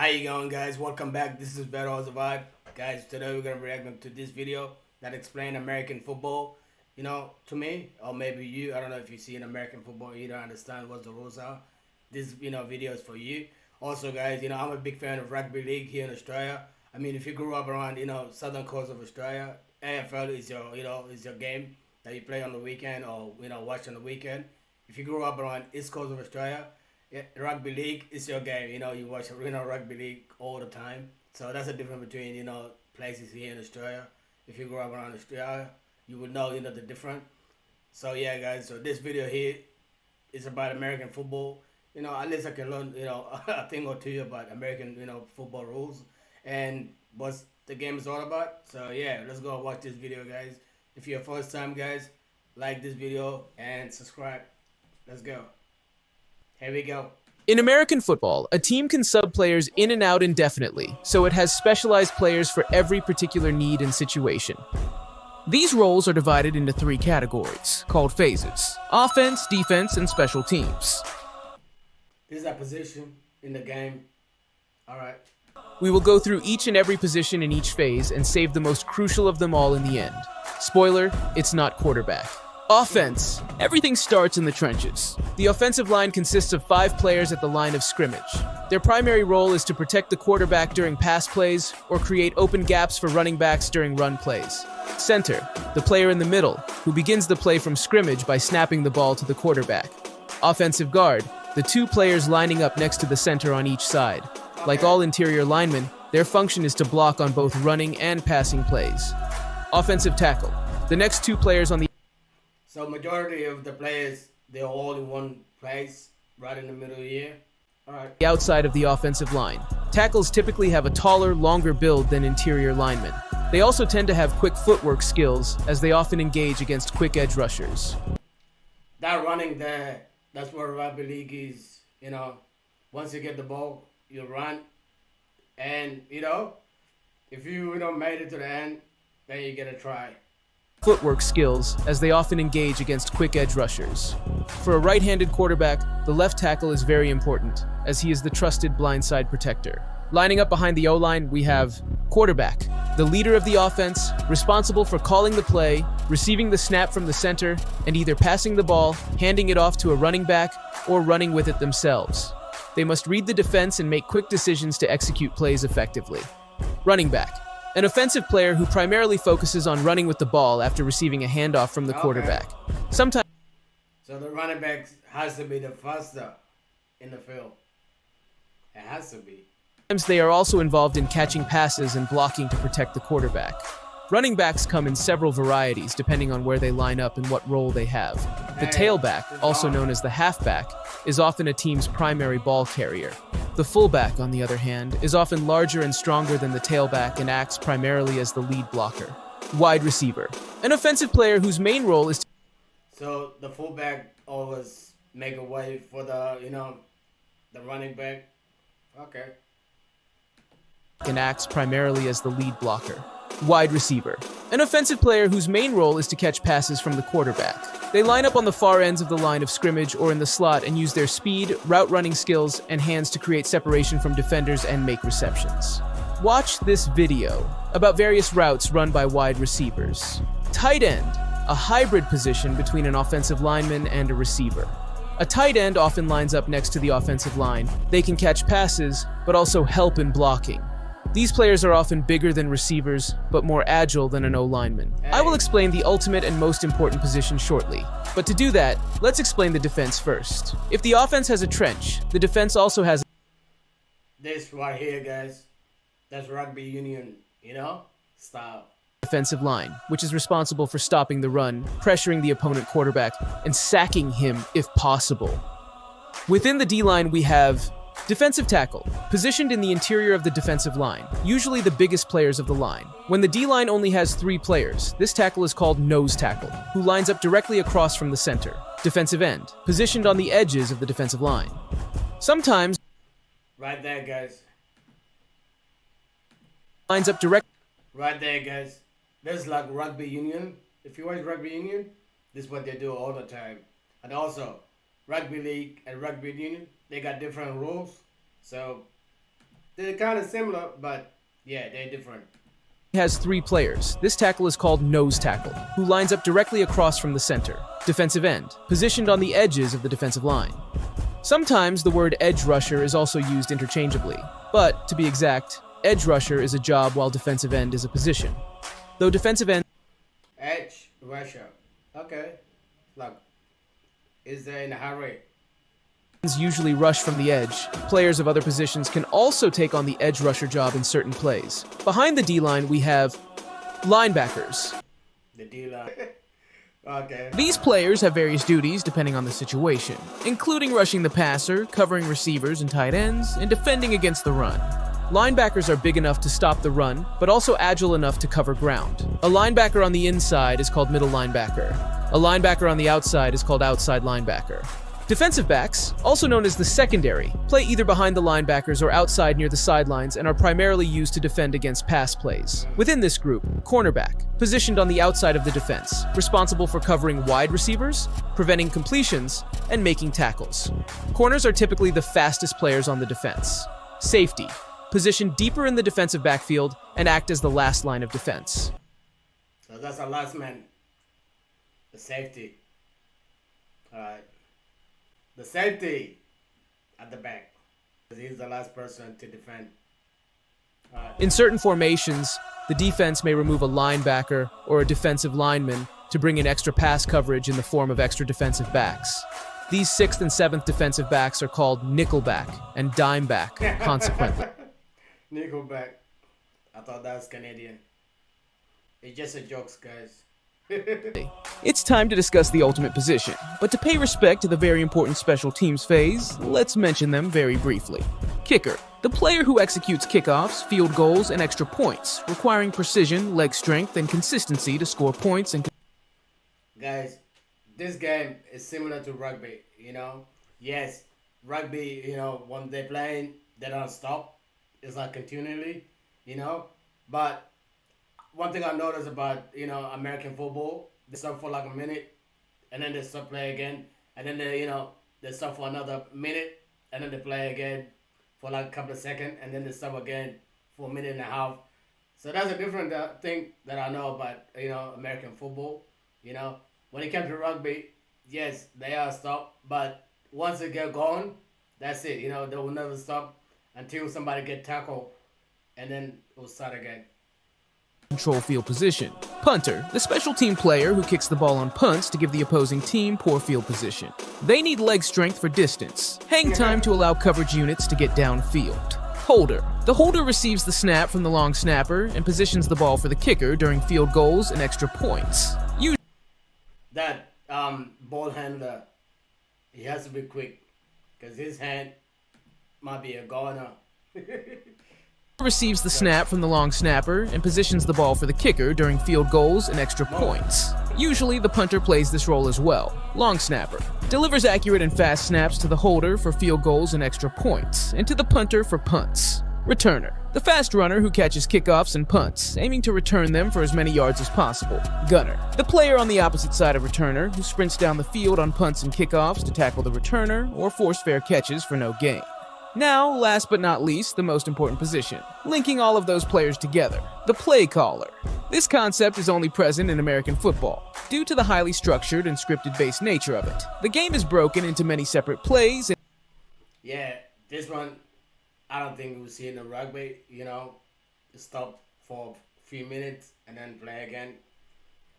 How you going, guys? Welcome back. This is Better All Survive. Guys, today we're gonna react to this video that explain American football. To me, or maybe you, I don't know if you see in American football, you don't understand what the rules are. This video is for you. Also, guys, I'm a big fan of rugby league here in Australia. I mean, if you grew up around, southern coast of Australia, AFL is your game that you play on the weekend or watch on the weekend. If you grew up around east coast of Australia, yeah, rugby league is your game. You watch rugby league all the time. So that's the difference between places here in Australia. If you grew up around Australia, you would know the difference. So yeah, guys. So this video here is about American football. At least I can learn a thing or two about American football rules and what the game is all about. So yeah, let's go watch this video, guys. If you're first time, guys, like this video and subscribe. Let's go. Here we go. In American football, a team can sub players in and out indefinitely, so it has specialized players for every particular need and situation. These roles are divided into three categories, called phases: offense, defense, and special teams. This is a position in the game. Alright. We will go through each and every position in each phase and save the most crucial of them all in the end. Spoiler, it's not quarterback. Offense. Everything starts in the trenches. The offensive line consists of 5 players at the line of scrimmage. Their primary role is to protect the quarterback during pass plays or create open gaps for running backs during run plays. Center. The player in the middle, who begins the play from scrimmage by snapping the ball to the quarterback. Offensive guard. The 2 players lining up next to the center on each side. Like all interior linemen, their function is to block on both running and passing plays. Offensive tackle. The next 2 players on the So majority of the players, they're all in one place, right in the middle here. Alright. outside of the offensive line. Tackles typically have a taller, longer build than interior linemen. They also tend to have quick footwork skills, as they often engage against quick edge rushers. That running there, that's what rugby league is. Once you get the ball, you run. And, if you made it to the end, then you get a try. Footwork skills, as they often engage against quick edge rushers. For a right-handed quarterback, the left tackle is very important, as he is the trusted blindside protector. Lining up behind the O-line, we have quarterback, the leader of the offense, responsible for calling the play, receiving the snap from the center, and either passing the ball, handing it off to a running back, or running with it themselves. They must read the defense and make quick decisions to execute plays effectively. Running back. An offensive player who primarily focuses on running with the ball after receiving a handoff from the quarterback. Sometimes So the running back has to be the faster in the field. It has to be. they are also involved in catching passes and blocking to protect the quarterback. Running backs come in several varieties depending on where they line up and what role they have. The tailback, also known as the halfback, is often a team's primary ball carrier. The fullback, on the other hand, is often larger and stronger than the tailback and acts primarily as the lead blocker. Wide receiver. An offensive player whose main role is to So the fullback always make a way for the the running back. Okay. and acts primarily as the lead blocker. Wide receiver. An offensive player whose main role is to catch passes from the quarterback. They line up on the far ends of the line of scrimmage or in the slot and use their speed, route running skills, and hands to create separation from defenders and make receptions. Watch this video about various routes run by wide receivers. Tight end, a hybrid position between an offensive lineman and a receiver. A tight end often lines up next to the offensive line. They can catch passes, but also help in blocking. These players are often bigger than receivers, but more agile than an O-lineman. I will explain the ultimate and most important position shortly. But to do that, let's explain the defense first. If the offense has a trench, the defense also has This right here, guys, that's rugby union, style. defensive line, which is responsible for stopping the run, pressuring the opponent quarterback, and sacking him if possible. Within the D-line, we have defensive tackle, positioned in the interior of the defensive line, usually the biggest players of the line. When the D-line only has 3 players, this tackle is called nose tackle, who lines up directly across from the center. Defensive end, positioned on the edges of the defensive line. Sometimes Right there, guys. lines up direct. Right there, guys. This is like rugby union. If you watch rugby union, this is what they do all the time. And also, rugby league and rugby union, they got different rules. So they're kind of similar, but yeah, they're different. Has 3 players. This tackle is called nose tackle, who lines up directly across from the center. Defensive end, positioned on the edges of the defensive line. Sometimes the word edge rusher is also used interchangeably, but to be exact, edge rusher is a job while defensive end is a position. Though defensive end Edge rusher. Okay. Look, is there in a hurry? usually rush from the edge, players of other positions can also take on the edge rusher job in certain plays. Behind the D-line, we have linebackers. The D-line. Okay. These players have various duties depending on the situation, including rushing the passer, covering receivers and tight ends, and defending against the run. Linebackers are big enough to stop the run, but also agile enough to cover ground. A linebacker on the inside is called middle linebacker. A linebacker on the outside is called outside linebacker. Defensive backs, also known as the secondary, play either behind the linebackers or outside near the sidelines and are primarily used to defend against pass plays. Within this group, cornerback, positioned on the outside of the defense, responsible for covering wide receivers, preventing completions, and making tackles. Corners are typically the fastest players on the defense. Safety, positioned deeper in the defensive backfield and act as the last line of defense. So that's our last man. The safety. Alright. The safety at the back. He's the last person to defend. In certain formations, the defense may remove a linebacker or a defensive lineman to bring in extra pass coverage in the form of extra defensive backs. These 6th and 7th defensive backs are called nickelback and dimeback, consequently. Nickelback. I thought that was Canadian. It's just a joke, guys. It's time to discuss the ultimate position, but to pay respect to the very important special teams phase, let's mention them very briefly. Kicker, the player who executes kickoffs, field goals, and extra points, requiring precision, leg strength, and consistency to score points and... Guys, this game is similar to rugby, you know? Yes, rugby, you know, when they're playing, they don't stop. It's like continually, you know? But one thing I noticed about, you know, American football, they stop for like a minute, and then they stop play again, and then they, you know, they stop for another minute, and then they play again for like a couple of seconds, and then they stop again for a minute and a half. So that's a different thing that I know about, you know, American football. You know, when it comes to rugby, yes, they are stopped, but once they get going, that's it. You know, they will never stop until somebody get tackled, and then it will start again. Control field position. Punter, the special team player who kicks the ball on punts to give the opposing team poor field position. They need leg strength for distance, hang time to allow coverage units to get downfield. Holder, the holder receives the snap from the long snapper and positions the ball for the kicker during field goals and extra points. That ball handler, he has to be quick, because his hand might be a goner. Receives the snap from the long snapper and positions the ball for the kicker during field goals and extra points. Usually, the punter plays this role as well. Long snapper delivers accurate and fast snaps to the holder for field goals and extra points, and to the punter for punts. Returner, the fast runner who catches kickoffs and punts, aiming to return them for as many yards as possible. Gunner, the player on the opposite side of returner who sprints down the field on punts and kickoffs to tackle the returner or force fair catches for no gain. Now, last but not least, the most important position, linking all of those players together, the play caller. This concept is only present in American football, due to the highly structured and scripted-based nature of it. The game is broken into many separate plays. Yeah, this one, I don't think we'll see in the rugby, you know, stop for a few minutes and then play again.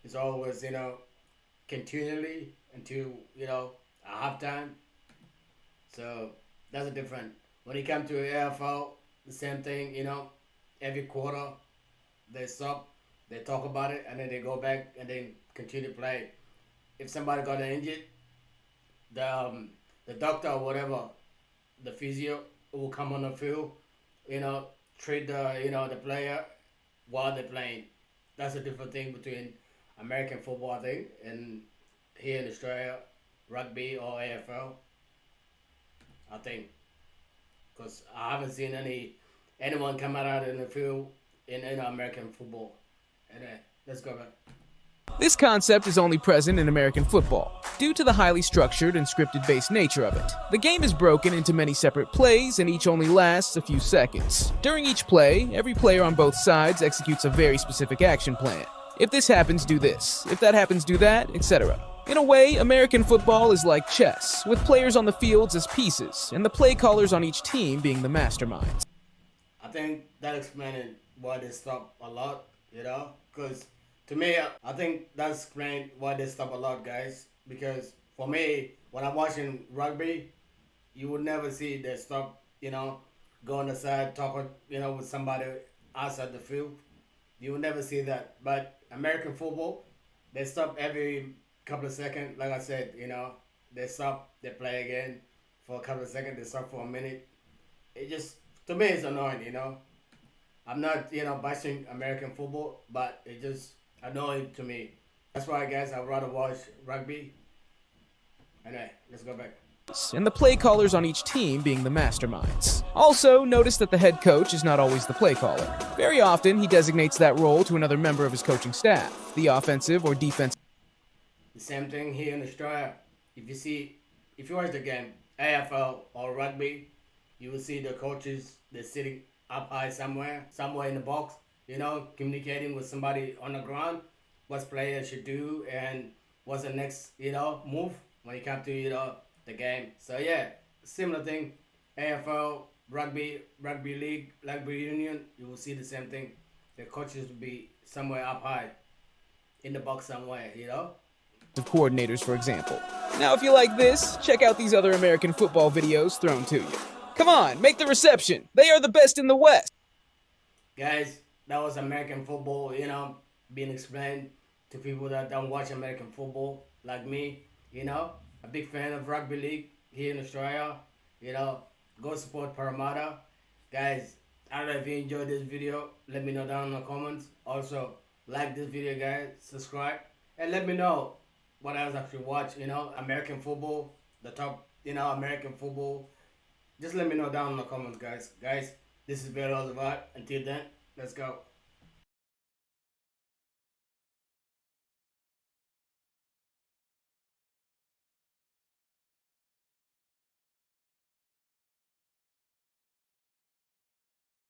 It's always, you know, continually until, you know, a halftime. So that's a different. When it comes to AFL, the same thing, you know, every quarter they stop, they talk about it, and then they go back and then continue to play. If somebody got injured, the doctor or whatever, the physio will come on the field, you know, treat the, you know, the player while they're playing. That's a different thing between American football, I think, and here in Australia, rugby or AFL, I think. Because I haven't seen anyone come out in the field in American football. And let's go back. This concept is only present in American football, due to the highly structured and scripted-based nature of it. The game is broken into many separate plays, and each only lasts a few seconds. During each play, every player on both sides executes a very specific action plan. If this happens, do this. If that happens, do that, etc. In a way, American football is like chess, with players on the fields as pieces, and the play callers on each team being the masterminds. I think that explains why they stop a lot, because to me, I think that explains why they stop a lot, guys. Because for me, when I'm watching rugby, you would never see they stop, go on the side, talking, with somebody outside the field. You will never see that. But American football, they stop every couple of seconds. Like I said, they stop, they play again for a couple of seconds, they stop for a minute. It just, to me, it's annoying. I'm not, bashing American football, but it just annoying to me. That's why, guys, I'd rather watch rugby. Anyway, let's go back. And the play callers on each team being the masterminds. Also, notice that the head coach is not always the play caller. Very often, he designates that role to another member of his coaching staff, the offensive or defensive. The same thing here in Australia. If you watch the game, AFL or rugby, you will see the coaches, they're sitting up high somewhere in the box, communicating with somebody on the ground, what players should do and what's the next, move when it comes to, the game. So yeah, similar thing. AFL, rugby league, rugby union, you will see the same thing. The coaches will be somewhere up high in the box somewhere. Coordinators, for example. Now, if you like this, check out these other American football videos thrown to you. Come on, make the reception. They are the best in the West. Guys, that was American football, being explained to people that don't watch American football like me, a big fan of rugby league here in Australia, go support Parramatta. Guys, I don't know if you enjoyed this video, let me know down in the comments. Also, like this video, guys, subscribe, and let me know what else I should watch, American football, the top, American football. Just let me know down in the comments, guys. Guys, this is Better Until then, let's go.